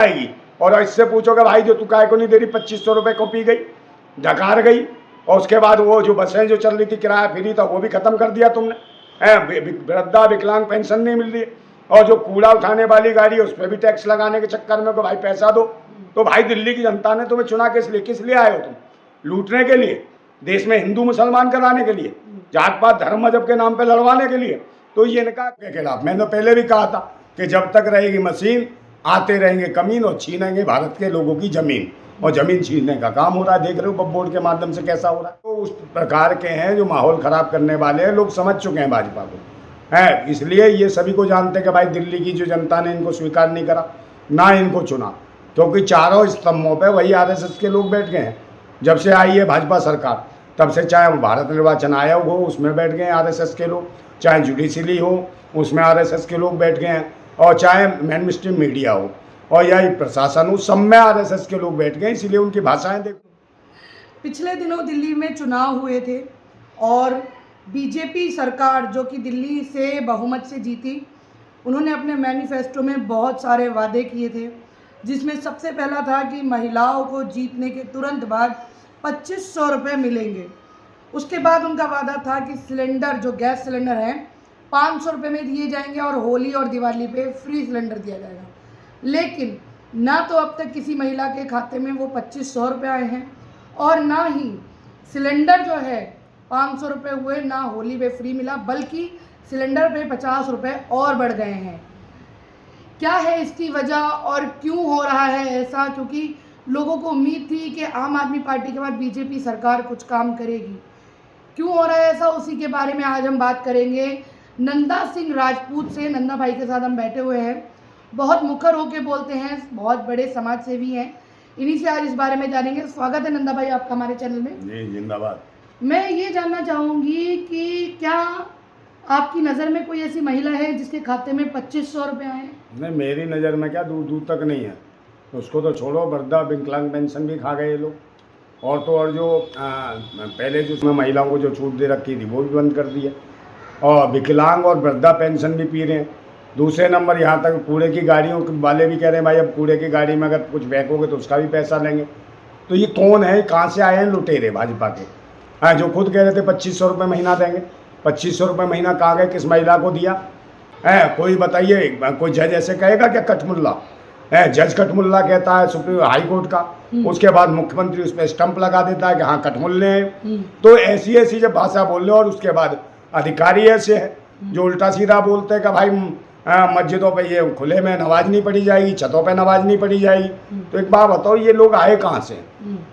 आएगी। और इससे पूछोगे भाई जो तू काय को नहीं दे रही, 2500 रुपये को पी गई, डकार गई। और उसके बाद वो जो बसें जो चल रही थी किराया फ्री था वो भी खत्म कर दिया तुमने। वृद्धा विकलांग पेंशन नहीं मिल रही। और जो कूड़ा उठाने वाली गाड़ी है उस पर भी टैक्स लगाने के चक्कर में को भाई पैसा दो। तो भाई दिल्ली की जनता ने तुम्हें चुना किस लिए आए हो तुम? लूटने के लिए, देश में हिंदू मुसलमान कराने के लिए, जात पात धर्म मजहब के नाम पे लड़वाने के लिए। तो ये इनका के खिलाफ मैंने पहले भी कहा था कि जब तक रहेगी मशीन आते रहेंगे कमीन और छीनेंगे भारत के लोगों की जमीन। और जमीन छीनने का काम हो रहा है, देख रहे हो वक्फ बोर्ड के माध्यम से कैसा हो रहा है। तो उस प्रकार के हैं जो माहौल खराब करने वाले हैं, लोग समझ चुके हैं भाजपा को है। इसलिए ये सभी को जानते हैं कि भाई दिल्ली की जो जनता ने इनको स्वीकार नहीं करा, ना इनको चुना, क्योंकि चारों स्तंभों पे वही आरएसएस के लोग बैठ गए हैं। जब से आई है भाजपा सरकार तब से, चाहे भारत निर्वाचन आयोग हो उसमें बैठ गए हैं आरएसएस के लोग, चाहे जुडिशरी हो उसमें आरएसएस के लोग बैठ गए हैं, और चाहे मेन स्ट्रीम मीडिया हो और या प्रशासन हो, सब में आरएसएस के लोग बैठ गए। इसलिए उनकी भाषाएं देखो। पिछले दिनों दिल्ली में चुनाव हुए थे और बीजेपी सरकार जो कि दिल्ली से बहुमत से जीती, उन्होंने अपने मैनिफेस्टो में बहुत सारे वादे किए थे, जिसमें सबसे पहला था कि महिलाओं को जीतने के तुरंत बाद 2500 रुपये मिलेंगे। उसके बाद उनका वादा था कि सिलेंडर जो गैस सिलेंडर हैं 500 रुपये में दिए जाएंगे और होली और दिवाली पे फ्री सिलेंडर दिया जाएगा। लेकिन ना तो अब तक किसी महिला के खाते में वो 2500 रुपये आए हैं और ना ही सिलेंडर जो है 500 रुपये हुए, ना होली पे फ्री मिला, बल्कि सिलेंडर पे 50 रुपये और बढ़ गए हैं। क्या है इसकी वजह और क्यों हो रहा है ऐसा? क्योंकि लोगों को उम्मीद थी कि आम आदमी पार्टी के बाद बीजेपी सरकार कुछ काम करेगी। क्यों हो रहा है ऐसा, उसी के बारे में आज हम बात करेंगे नंदा सिंह राजपूत से। नंदा भाई के साथ हम बैठे हुए हैं, बहुत मुखर होके बोलते हैं, बहुत बड़े समाज सेवी हैं, इन्हीं से आज इस बारे में जानेंगे। स्वागत है नंदा भाई आपका हमारे चैनल में। जी जिंदाबाद। मैं ये जानना चाहूँगी कि क्या आपकी नज़र में कोई ऐसी महिला है जिसके खाते में 2500 रुपये आए? नहीं, मेरी नज़र में क्या, दूर दूर तक नहीं है। उसको तो छोड़ो, वृद्धा विकलांग पेंशन भी खा गए ये लोग। और तो और जो पहले जो उसमें महिलाओं को जो छूट दे रखी थी वो भी बंद कर दी है। और विकलांग और वृद्धा पेंशन भी पी रहे हैं। दूसरे नंबर यहाँ तक कूड़े की गाड़ियों वाले भी कह रहे हैं भाई अब कूड़े की गाड़ी में अगर कुछ फेंकोगे तो उसका भी पैसा लेंगे। तो ये कौन है, कहाँ से आए हैं लुटेरे भाजपा के? हाँ, जो खुद कह रहे थे 2500 रुपये महीना देंगे, 2500 रुपये महीना कहाँ गए, किस महिला को दिया है? कोई बताइए। कोई जज ऐसे कहेगा क्या? कठमुल्ला है, जज कठमुल्ला कहता है सुप्रीम हाई कोर्ट का, उसके बाद मुख्यमंत्री उस पर स्टंप लगा देता है कि हाँ कठमुल्ले हैं। तो ऐसी ऐसी जब भाषा बोल रहे, और उसके बाद अधिकारी ऐसे है जो उल्टा सीधा बोलते हैं कि भाई मस्जिदों पे ये खुले में नमाज नहीं पढ़ी जाएगी, छतों पे नमाज नहीं पढ़ी जाएगी। तो एक बात बताओ, ये लोग आए कहाँ से,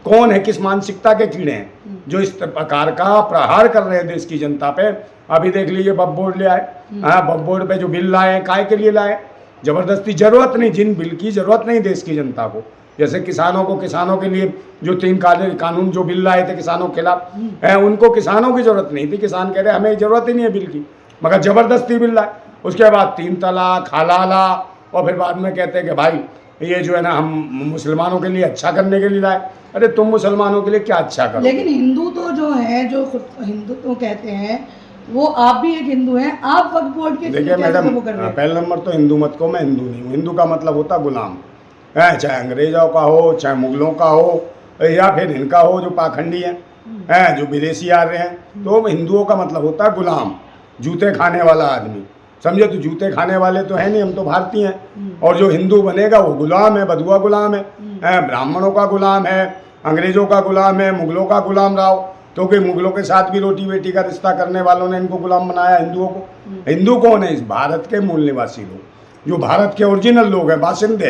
कौन है, किस मानसिकता के कीड़े हैं जो इस प्रकार का प्रहार कर रहे हैं देश की जनता पे? अभी देख लीजिए वक्फ बोर्ड ले आए। वक्फ बोर्ड पे जो बिल लाए हैं काय के लिए लाए? जबरदस्ती, जरूरत नहीं, जिन बिल की जरूरत नहीं देश की जनता को, जैसे किसानों को, किसानों के लिए जो 3 कानून जो बिल लाए थे किसानों के खिलाफ, उनको किसानों की जरूरत नहीं थी। किसान कह रहे हमें जरूरत ही नहीं है बिल की, मगर जबरदस्ती बिल लाए। उसके बाद 3 तलाक, हलाला, और फिर बाद में कहते हैं कि भाई ये जो है ना हम मुसलमानों के लिए अच्छा करने के लिए लाए। अरे तुम मुसलमानों के लिए क्या अच्छा करो? लेकिन हिंदू तो जो है, जो खुद हिंदू तो कहते हैं, वो आप भी एक हिंदू हैं, आप वक्फ बोर्ड के देखिए मैडम, पहला नंबर तो हिंदू मत को मैं हिंदू नहीं हूँ। हिंदू का मतलब होता गुलाम है, चाहे अंग्रेजों का हो, चाहे मुगलों का हो, या फिर इनका हो जो पाखंडी हैं, जो विदेशी आ रहे हैं। तो हिंदुओं का मतलब होता है गुलाम, जूते खाने वाला आदमी, समझे? तो जूते खाने वाले तो है नहीं, हम तो भारतीय हैं। और जो हिंदू बनेगा वो गुलाम है, बधुआ गुलाम है, ब्राह्मणों का गुलाम है, अंग्रेजों का गुलाम है, मुगलों का गुलाम रहा। तो कि मुगलों के साथ भी रोटी बेटी का रिश्ता करने वालों ने इनको गुलाम बनाया हिंदुओं को। हिंदू कौन है? इस भारत के मूल निवासी लोग, जो भारत के ओरिजिनल लोग हैं, बाशिंदे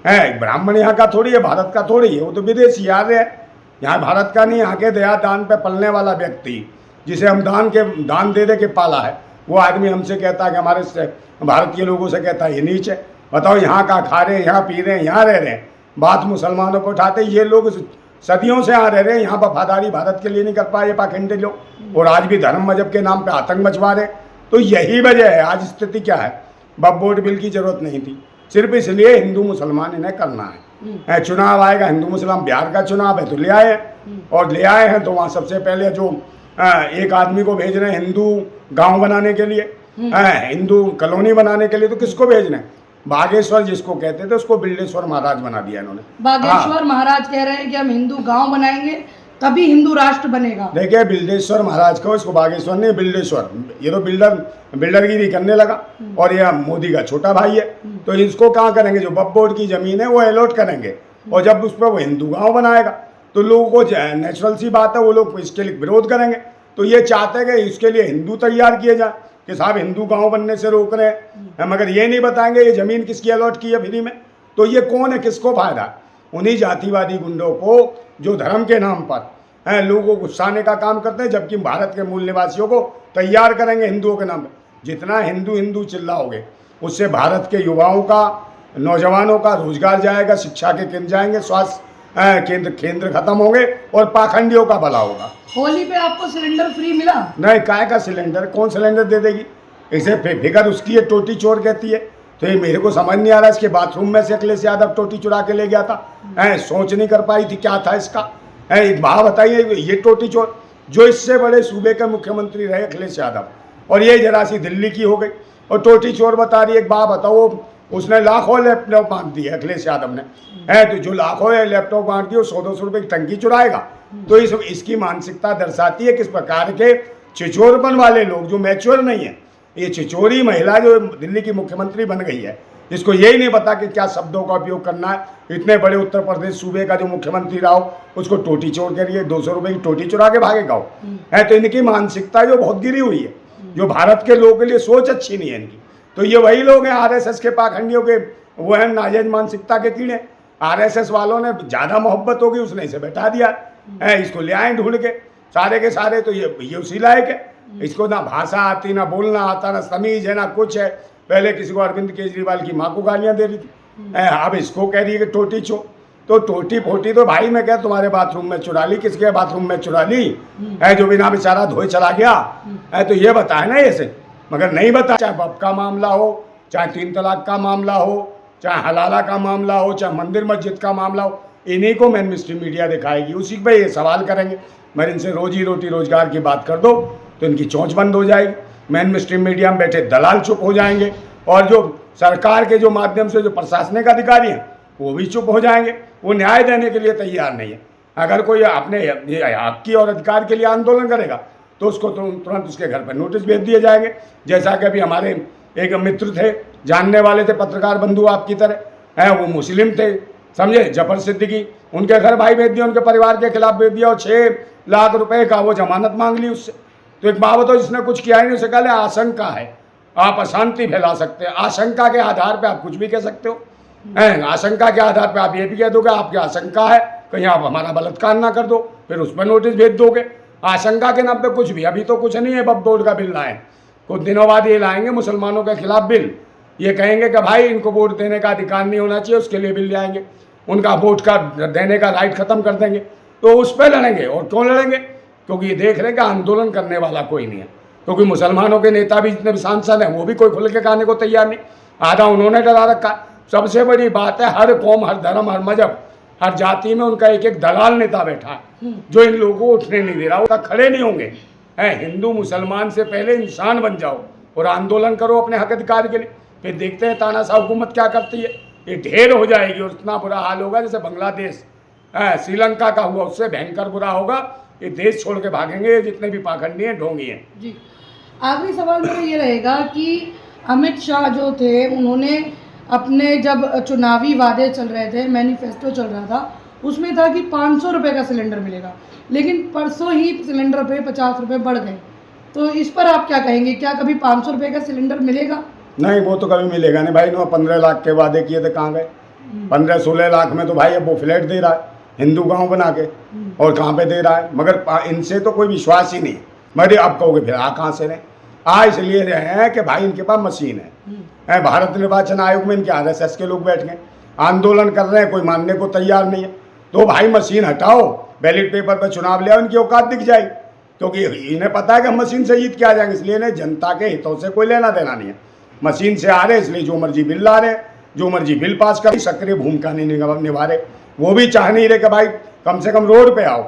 हैं। ब्राह्मण यहाँ का थोड़ी है, भारत का थोड़ी है, वो तो विदेशी आ रहे हैं। यहाँ भारत का नहीं, यहाँ के दया दान पे पलने वाला व्यक्ति, जिसे हम दान दे के पाला है, वो आदमी हमसे कहता है कि हमारे से भारतीय लोगों से कहता है ये नीच है। बताओ, यहाँ का खा रहे हैं, यहाँ पी रहे हैं, यहाँ रह रहे हैं, बात मुसलमानों को उठाते। ये लोग सदियों से यहाँ रह रहे हैं, यहाँ वफादारी भारत के लिए नहीं कर पाए ये पाखंडी लोग, और आज भी धर्म मजहब के नाम पे आतंक मचवा रहे। तो यही वजह है। आज स्थिति क्या है? वक्फ बोर्ड बिल की जरूरत नहीं थी, सिर्फ इसलिए हिंदू मुसलमान इन्हें करना है। चुनाव आएगा, हिंदू मुसलमान, बिहार का चुनाव है तो ले आए हैं, और ले आए हैं तो वहाँ सबसे पहले जो एक आदमी को भेज रहे हैं हिंदू गांव बनाने के लिए, हिंदू कॉलोनी बनाने के लिए, तो किसको भेज रहे हैं? बागेश्वर जिसको कहते थे उसको बिल्डेश्वर महाराज बना दिया इन्होंने। बागेश्वर महाराज कह रहे हैं कि हम हिंदू गांव बनाएंगे तभी हिंदू राष्ट्र बनेगा। देखिए बिल्डेश्वर महाराज को, इसको बागेश्वर नहीं बिल्डेश्वर, ये तो बिल्डरगिरी करने लगा और ये मोदी का छोटा भाई है। तो इसको कहाँ करेंगे, जो वक्फ बोर्ड की जमीन है वो अलॉट करेंगे और जब उस पर वो हिंदू गांव बनाएगा तो लोगों को नेचुरल सी बात है वो लोग इसके लिए विरोध करेंगे। तो ये चाहते हैं कि इसके लिए हिंदू तैयार किए जाए कि साहब हिंदू गांव बनने से रोक रहे हैं, मगर ये नहीं बताएंगे ये ज़मीन किसकी अलॉट की है फ्री में। तो ये कौन है, किसको फायदा? उन्हीं जातिवादी गुंडों को जो धर्म के नाम पर हैं लोगों को गुस्साने का काम करते हैं, जबकि भारत के मूल निवासियों को तैयार करेंगे हिंदुओं के नाम पर। जितना हिंदू हिंदू चिल्लाओगे उससे भारत के युवाओं का, नौजवानों का रोजगार जाएगा, शिक्षा के केंद्र जाएंगे, स्वास्थ्य केंद्र खत्म होंगे और पाखंडियों का भला होगा। होली पे आपको सिलेंडर फ्री मिला? नहीं, काय का सिलेंडर, कौन सिलेंडर दे देगी? इसे फिकर उसकी है, टोटी चोर कहती है। तो ये मेरे को समझ नहीं आ रहा, इसके बाथरूम में से अखिलेश यादव टोटी चुरा के ले गया था, सोच नहीं कर पाई थी क्या था इसका। एक बात बताइए, ये टोटी चोर जो इससे बड़े सूबे के मुख्यमंत्री रहे अखिलेश यादव, और ये जरा सी दिल्ली की हो गई और टोटी चोर बता रही है। एक बात बताओ, उसने लाखों लैपटॉप बांट दिए अखिलेश यादव ने, तो जो लाखों लैपटॉप बांट दिए 100-200 रुपये की टंकी चुराएगा। तो इसकी मानसिकता दर्शाती है किस प्रकार के छिचोरपन वाले लोग जो मैच्योर नहीं है। ये छिचोरी महिला जो दिल्ली की मुख्यमंत्री बन गई है, जिसको यही नहीं पता कि क्या शब्दों का उपयोग करना है। इतने बड़े उत्तर प्रदेश सूबे का जो मुख्यमंत्री रहा हो उसको टोटी चोर करिए, 200 रुपये की टोटी चुरा के भागेगा हो। तो इनकी मानसिकता जो बहुत गिरी हुई है, जो भारत के लोगों के लिए सोच अच्छी नहीं है इनकी। तो ये वही लोग हैं आरएसएस के पाखंडियों के, वो हैं नाजायज मानसिकता के कीड़े। आरएसएस वालों ने ज़्यादा मोहब्बत होगी उसने इसे बैठा दिया है, इसको ले आए ढूंढ के सारे के सारे। तो ये उसी लायक है, इसको ना भाषा आती, ना बोलना आता, ना तमीज़ है, ना कुछ है। पहले किसी को अरविंद केजरीवाल की माँ को गालियाँ दे रही थी, अब इसको कह रही है कि टोटी चो। तो टोटी फोटी तो भाई मैं क्या तुम्हारे बाथरूम में चुरा ली, किसके बाथरूम में चुरा ली है, जो बिना बेचारा धोए चला गया है। तो ये बताए ना ऐसे, मगर नहीं बता। चाहे वक्फ का मामला हो, चाहे 3 तलाक का मामला हो, चाहे हलाला का मामला हो, चाहे मंदिर मस्जिद का मामला हो, इन्हीं को मेन स्ट्रीम मीडिया दिखाएगी, उसी पे ये सवाल करेंगे। मैं इनसे रोजी रोटी रोजगार की बात कर दो तो इनकी चोंच बंद हो जाएगी। मेन स्ट्रीम मीडिया में बैठे दलाल चुप हो जाएंगे और जो सरकार के जो माध्यम से जो प्रशासनिक अधिकारी हैं वो भी चुप हो जाएंगे। वो न्याय देने के लिए तैयार नहीं है। अगर कोई अपने हक की और अधिकार के लिए आंदोलन करेगा तो उसको तुरंत उसके घर पर नोटिस भेज दिए जाएंगे। जैसा कि अभी हमारे एक मित्र थे, जानने वाले थे, पत्रकार बंधु आपकी तरह हैं, वो मुस्लिम थे, समझे, जफर सिद्दीकी, उनके घर भाई भेज दिया, उनके परिवार के खिलाफ भेज दिया और 6 लाख रुपए का वो जमानत मांग ली उससे। तो एक बात बताओ, जिसने कुछ किया ही नहीं, उसे कहा आशंका है, आप अशांति फैला सकते हैं। आशंका के आधार पर आप कुछ भी कह सकते हो, आशंका के आधार पर आप ये भी कह दोगे आपकी आशंका है कहीं आप हमारा बलात्कार ना कर दो, फिर उस पर नोटिस भेज दोगे। आशंका के नाम पे कुछ भी, अभी तो कुछ नहीं है, वक्फ बोर्ड का बिल लाए, कुछ दिनों बाद ये लाएंगे मुसलमानों के खिलाफ बिल। ये कहेंगे कि भाई इनको वोट देने का अधिकार नहीं होना चाहिए, उसके लिए बिल ले आएंगे, उनका वोट का देने का राइट खत्म कर देंगे। तो उस पर लड़ेंगे। और क्यों लड़ेंगे? क्योंकि ये देख रहे हैं कि आंदोलन करने वाला कोई नहीं है। क्योंकि मुसलमानों के नेता भी जितने भी सांसद हैं वो भी कोई खुल के कहने को तैयार नहीं, आधा उन्होंने डरा रखा। सबसे बड़ी बात है, हर कौम, हर धर्म, हर मजहब, हर जाति में उनका एक एक दलाल नेता बैठा है जो इन लोगों को उठने नहीं दे रहा। वो खड़े नहीं होंगे। हिंदू मुसलमान से पहले इंसान बन जाओ और आंदोलन करो अपने हक अधिकार के लिए, फिर देखते हैं तानाशाह हुकूमत क्या करती है। ये ढेर हो जाएगी और इतना बुरा हाल होगा जैसे बांग्लादेश, श्रीलंका का हुआ, उससे भयंकर बुरा होगा। ये देश छोड़ के भागेंगे जितने भी पाखंडी हैं, ढोंगी हैं। जी, आखिरी सवाल मेरा ये रहेगा कि अमित शाह जो थे, उन्होंने अपने जब चुनावी वादे चल रहे थे, मैनिफेस्टो चल रहा था, उसमें था कि 500 रुपये का सिलेंडर मिलेगा, लेकिन परसों ही सिलेंडर पे 50 रुपये बढ़ गए। तो इस पर आप क्या कहेंगे? क्या कभी 500 रुपये का सिलेंडर मिलेगा? नहीं, वो तो कभी मिलेगा नहीं भाई। 15 लाख के वादे किए थे, कहाँ गए? 15-16 लाख में तो भाई अब वो फ्लैट दे रहा है हिंदू गांव बना के, और कहाँ पे दे रहा है। मगर इनसे तो कोई विश्वास ही नहीं। मगर अब कहोगे फिर कहाँ से रहे? इसलिए रहे हैं कि भाई इनके पास मशीन है। भारत निर्वाचन आयोग में इनके आरएसएस के लोग बैठ गए, आंदोलन कर रहे हैं, कोई मानने को तैयार नहीं है। तो भाई मशीन हटाओ, बैलेट पेपर पर चुनाव ले आओ, इनकी औकात दिख जाएगी। क्योंकि इन्हें पता है कि हम मशीन से जीत के आ जाएंगे, इसलिए इन्हें जनता के हितों से कोई लेना देना नहीं है। मशीन से आ रहे, इसलिए जो मर्जी बिल ला रहे, जो मर्जी बिल पास कर, सक्रिय भूमिका नहीं निभा रहे। वो भी चाह नहीं रहे कि भाई कम से कम रोड पे आओ।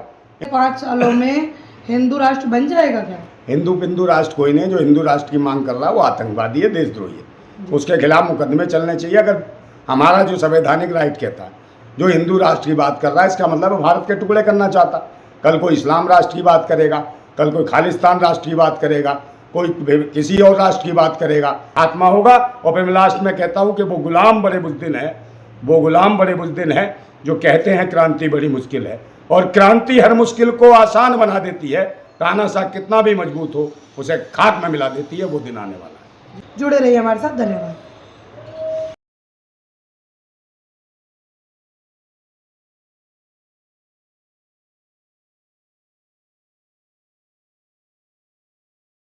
5 सालों में हिंदू राष्ट्र बन जाएगा क्या? हिंदू राष्ट्र कोई नहीं। जो हिंदू राष्ट्र की मांग कर रहा है वो आतंकवादी है, देशद्रोही है। उसके खिलाफ मुकदमे चलने चाहिए। अगर हमारा जो संवैधानिक राइट कहता है, जो हिंदू राष्ट्र की बात कर रहा है, इसका मतलब भारत के टुकड़े करना चाहता। कल कोई इस्लाम राष्ट्र की बात करेगा, कल कोई खालिस्तान राष्ट्र की बात करेगा, कोई किसी और राष्ट्र की बात करेगा, आत्मा होगा। और फिर लास्ट में कहता हूँ कि वो गुलाम बड़े बुज़दिल हैं, वो गुलाम बड़े बुज़दिल हैं जो कहते हैं क्रांति बड़ी मुश्किल है, और क्रांति हर मुश्किल को आसान बना देती है। तानाशाह कितना भी मजबूत हो, उसे खाक में मिला देती है। वो दिन आने वाला है। जुड़े रहिए हमारे साथ। धन्यवाद।